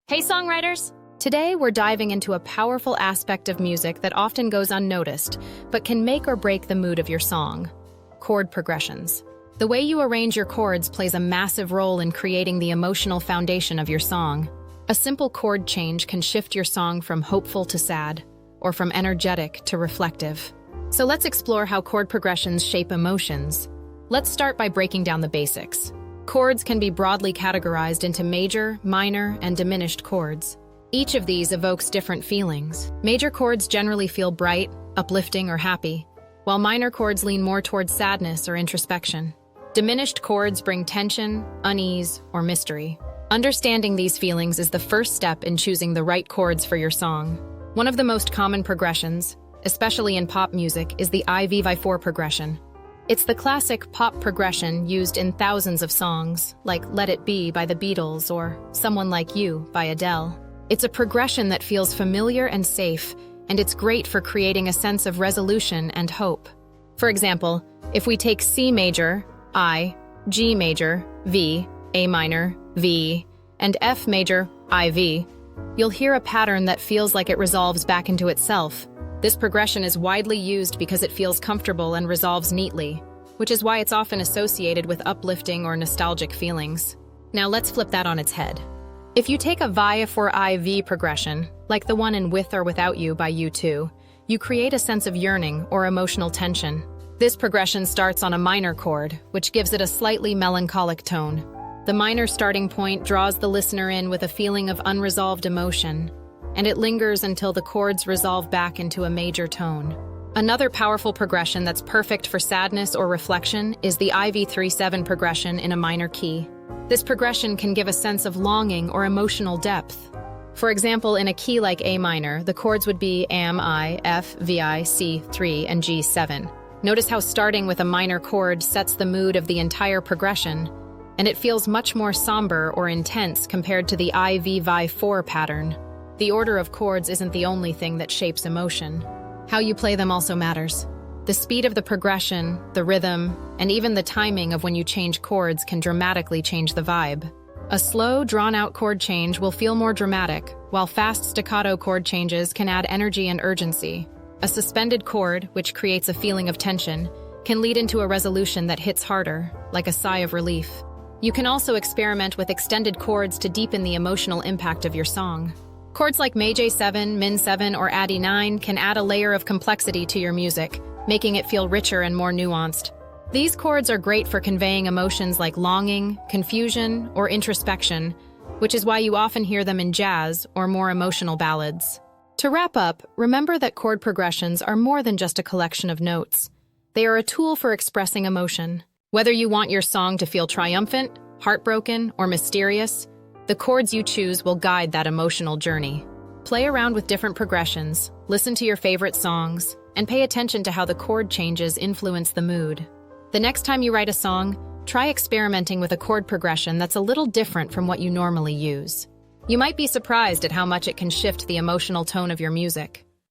Hey songwriters! Today we're diving into a powerful aspect of music that often goes unnoticed, but can make or break the mood of your song: chord progressions. The way you arrange your chords plays a massive role in creating the emotional foundation of your song. A simple chord change can shift your song from hopeful to sad, or from energetic to reflective. So let's explore how chord progressions shape emotions. Let's start by breaking down the basics. Chords can be broadly categorized into major, minor, and diminished chords. Each of these evokes different feelings. Major chords generally feel bright, uplifting, or happy, while minor chords lean more towards sadness or introspection. Diminished chords bring tension, unease, or mystery. Understanding these feelings is the first step in choosing the right chords for your song. One of the most common progressions, especially in pop music, is the IV-4 progression. It's the classic pop progression used in thousands of songs, like Let It Be by the Beatles or Someone Like You by Adele. It's a progression that feels familiar and safe, and it's great for creating a sense of resolution and hope. For example, if we take C major, I, G major, V, A minor, V, and F major, IV, you'll hear a pattern that feels like it resolves back into itself. This progression is widely used because it feels comfortable and resolves neatly, which is why it's often associated with uplifting or nostalgic feelings. Now let's flip that on its head. If you take a Vi-4 IV progression, like the one in With or Without You by U2, you create a sense of yearning or emotional tension. This progression starts on a minor chord, which gives it a slightly melancholic tone. The minor starting point draws the listener in with a feeling of unresolved emotion, and it lingers until the chords resolve back into a major tone. Another powerful progression that's perfect for sadness or reflection is the IV-3-7 progression in a minor key. This progression can give a sense of longing or emotional depth. For example, in a key like A minor, the chords would be Am, I, F, Vi, C3, and G7. Notice how starting with a minor chord sets the mood of the entire progression, and it feels much more somber or intense compared to the IV-4 pattern. The order of chords isn't the only thing that shapes emotion. How you play them also matters. The speed of the progression, the rhythm, and even the timing of when you change chords can dramatically change the vibe. A slow, drawn-out chord change will feel more dramatic, while fast staccato chord changes can add energy and urgency. A suspended chord, which creates a feeling of tension, can lead into a resolution that hits harder, like a sigh of relief. You can also experiment with extended chords to deepen the emotional impact of your song. Chords like Maj7, Min7, or Addi9 can add a layer of complexity to your music, making it feel richer and more nuanced. These chords are great for conveying emotions like longing, confusion, or introspection, which is why you often hear them in jazz or more emotional ballads. To wrap up, remember that chord progressions are more than just a collection of notes. They are a tool for expressing emotion. Whether you want your song to feel triumphant, heartbroken, or mysterious, the chords you choose will guide that emotional journey. Play around with different progressions, listen to your favorite songs, and pay attention to how the chord changes influence the mood. The next time you write a song, try experimenting with a chord progression that's a little different from what you normally use. You might be surprised at how much it can shift the emotional tone of your music.